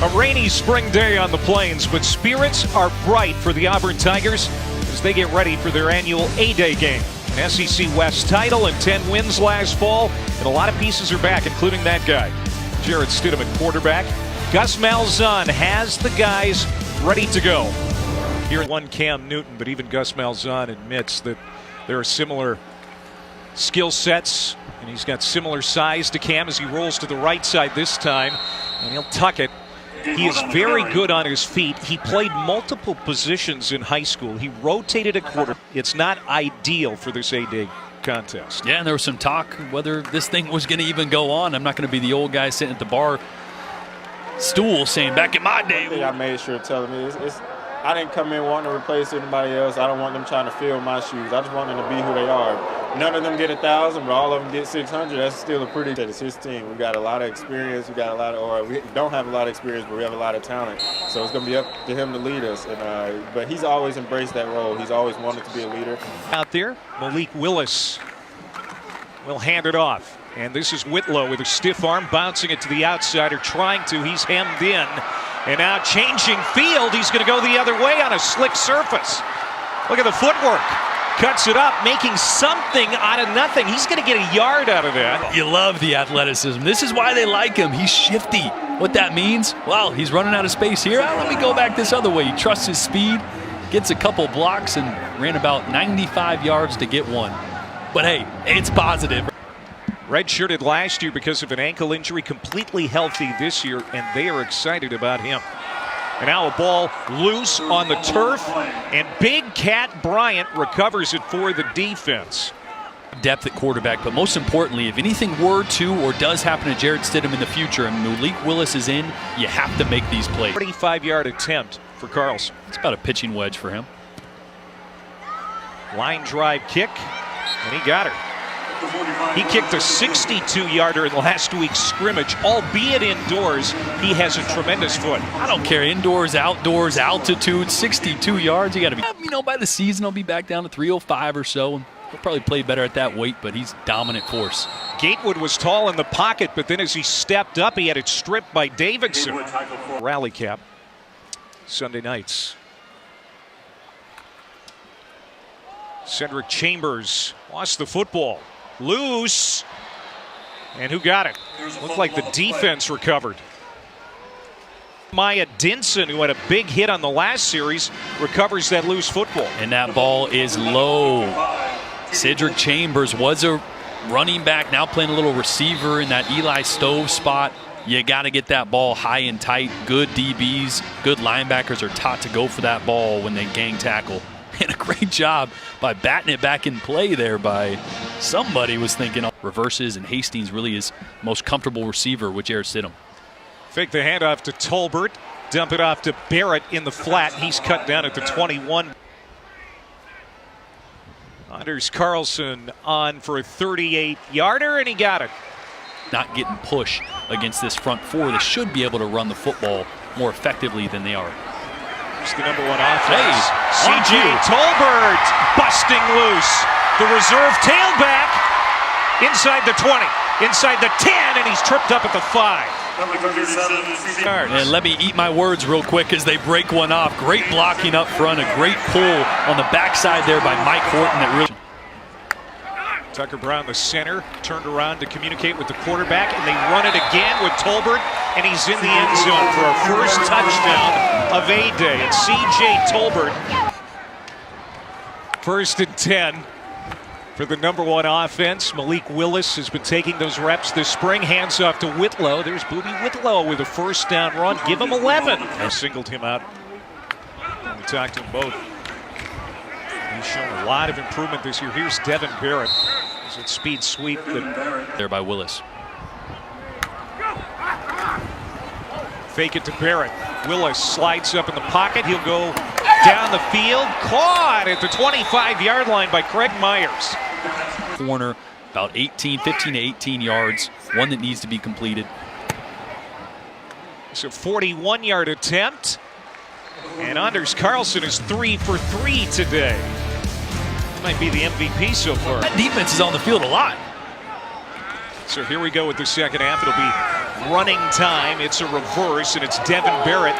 A rainy spring day on the plains, but spirits are bright for the Auburn Tigers as they get ready for their annual A-Day game. An SEC West title and 10 wins last fall, and a lot of pieces are back, including that guy, Jarrett Stidham at quarterback. Gus Malzahn has the guys ready to go. Here one Cam Newton, but even Gus Malzahn admits that there are similar skill sets, and he's got similar size to Cam as he rolls to the right side this time, and he'll tuck it. He is very good on his feet. He played multiple positions in high school. He rotated a quarter. It's not ideal for this A-Day contest. Yeah, and there was some talk whether this thing was going to even go on. I'm not going to be the old guy sitting at the bar stool saying, back in my day. I think I made sure to tell them I didn't come in wanting to replace anybody else. I don't want them trying to fill my shoes. I just want them to be who they are. None of them get 1,000, but all of them get 600. That's still a pretty. It's his team. We got a lot of experience. We don't have a lot of experience, but we have a lot of talent. So it's going to be up to him to lead us. But he's always embraced that role. He's always wanted to be a leader. Out there, Malik Willis will hand it off. And this is Whitlow with a stiff arm, bouncing it to the outsider, trying to. He's hemmed in. And now changing field, he's going to go the other way on a slick surface. Look at the footwork. Cuts it up, making something out of nothing. He's going to get a yard out of that. You love the athleticism. This is why they like him. He's shifty. What that means? Well, he's running out of space here. Let me go back this other way. He trusts his speed, gets a couple blocks, and ran about 95 yards to get one. But hey, it's positive. Redshirted last year because of an ankle injury, completely healthy this year, and they are excited about him. And now a ball loose on the turf, and Big Cat Bryant recovers it for the defense. Depth at quarterback, but most importantly, if anything were to or does happen to Jarrett Stidham in the future and Malik Willis is in, you have to make these plays. 45-yard attempt for Carlson. It's about a pitching wedge for him. Line drive kick, and he got her. He kicked a 62-yarder in last week's scrimmage, albeit indoors. He has a tremendous foot. I don't care, indoors, outdoors, altitude, 62 yards. You got to be, by the season, he'll be back down to 305 or so. He'll probably play better at that weight, but he's dominant force. Gatewood was tall in the pocket, but then as he stepped up, he had it stripped by Davidson. Rally cap, Sunday nights. Cedric Chambers lost the football. Loose. And who got it? Looked like the defense recovered. Maya Dinson, who had a big hit on the last series, recovers that loose football. And that ball is low. Cedric Chambers was a running back, now playing a little receiver in that Eli Stove spot. You got to get that ball high and tight. Good DBs, good linebackers are taught to go for that ball when they gang tackle. And a great job by batting it back in play there by somebody was thinking reverses, and Hastings really is most comfortable receiver with Jarrett Stidham. Fake the handoff to Tolbert, dump it off to Barrett in the flat. He's cut down at the 21. Anders Carlson on for a 38-yarder, and he got it. Not getting push against this front four. They should be able to run the football more effectively than they are. The number one offense. C.J. Tolbert busting loose. The reserve tailback inside the 20, inside the 10, and he's tripped up at the 5. And let me eat my words real quick as they break one off. Great blocking up front, a great pull on the backside there by Mike Horton. That really. Tucker Brown, the center, turned around to communicate with the quarterback, and they run it again with Tolbert, and he's in the end zone for our first touchdown of A-Day. It's C.J. Tolbert. 1st and 10 for the number one offense. Malik Willis has been taking those reps this spring. Hands off to Whitlow. There's Booby Whitlow with a first down run. Give him 11. I singled him out. We talked to them both. He's shown a lot of improvement this year. Here's Devin Barrett. It's a speed sweep there by Willis. Fake it to Barrett. Willis slides up in the pocket. He'll go down the field. Caught at the 25-yard line by Craig Myers. Corner, about 15 to 18 yards. One that needs to be completed. It's a 41-yard attempt. And Anders Carlson is 3 for 3 today. Might be the MVP so far. That defense is on the field a lot. So here we go with the second half. It'll be running time. It's a reverse, and it's Devin Barrett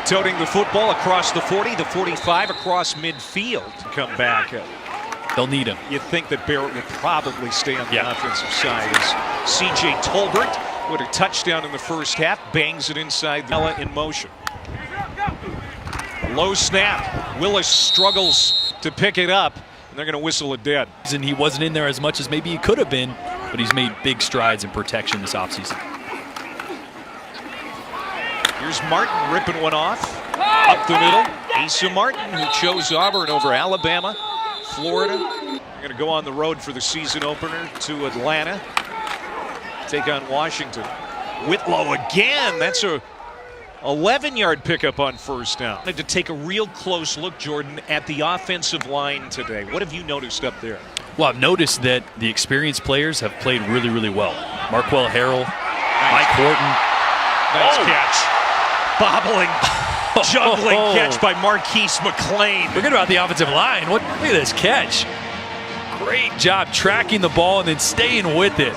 toting the football across the 40, the 45, across midfield to come back. They'll need him. You'd think that Barrett would probably stay on the offensive side as C.J. Tolbert, with a touchdown in the first half, bangs it inside the in motion. A low snap. Willis struggles to pick it up, and they're going to whistle it dead. And he wasn't in there as much as maybe he could have been, but he's made big strides in protection this offseason. Here's Martin ripping one off up the middle. Asa Martin, who chose Auburn over Alabama, Florida. They're going to go on the road for the season opener to Atlanta. Take on Washington. Whitlow again. That's a 11-yard pickup on first down. I wanted to take a real close look, Jordan, at the offensive line today. What have you noticed up there? Well, I've noticed that the experienced players have played really, really well. Marquell Harrell, Mike Horton. Nice catch. Bobbling, juggling catch by Marquise McLean. Forget about the offensive line. Look at this catch. Great job tracking the ball and then staying with it.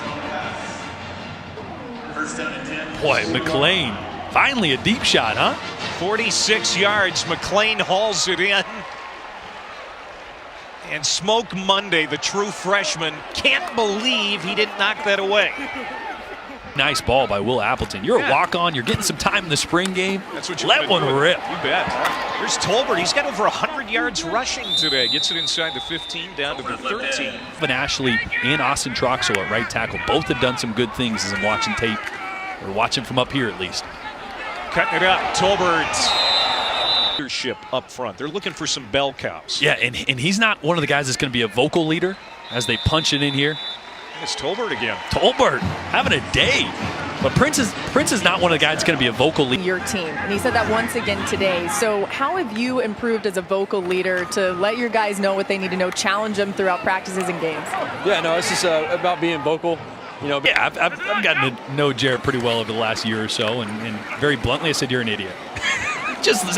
Boy, McLean. Finally a deep shot, huh? 46 yards. McLean hauls it in. And Smoke Monday, the true freshman, can't believe he didn't knock that away. Nice ball by Will Appleton. You're a walk-on. You're getting some time in the spring game. That's what you let one rip. You bet. Here's Tolbert. He's got over 100 yards rushing today. Gets it inside the 15, down to the 13. Van Ashley and Austin Troxel at right tackle. Both have done some good things as I'm watching tape, or watching from up here at least. Cutting it up. Tolbert. Leadership up front. They're looking for some bell cows. Yeah, and he's not one of the guys that's going to be a vocal leader as they punch it in here. It's Tolbert again. Tolbert having a day. But Prince is not one of the guys that's going to be a vocal leader. Your team, and he said that once again today. So how have you improved as a vocal leader to let your guys know what they need to know, challenge them throughout practices and games? Yeah, no, it's just about being vocal. You know, yeah, I've gotten to know Jarrett pretty well over the last year or so, and very bluntly I said, you're an idiot.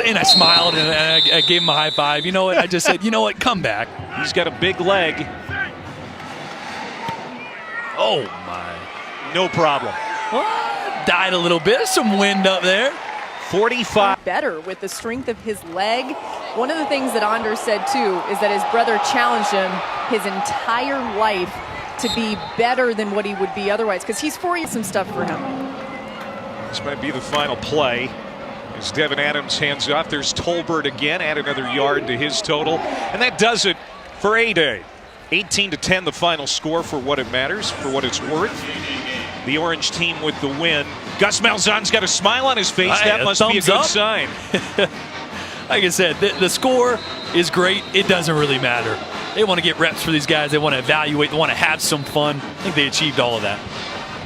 And I smiled and I gave him a high five. You know what? I just said, you know what? Come back. He's got a big leg. Oh, my. No problem. Well, died a little bit. Some wind up there. 45. Better with the strength of his leg. One of the things that Anders said, too, is that his brother challenged him his entire life to be better than what he would be otherwise, because he's for you some stuff for him. This might be the final play. As Devin Adams hands off, there's Tolbert again. Add another yard to his total. And that does it for A-Day. 18-10 the final score for what it matters, for what it's worth. The orange team with the win. Gus Malzahn's got a smile on his face. That must be a good sign. Like I said, the score is great. It doesn't really matter. They want to get reps for these guys. They want to evaluate. They want to have some fun. I think they achieved all of that.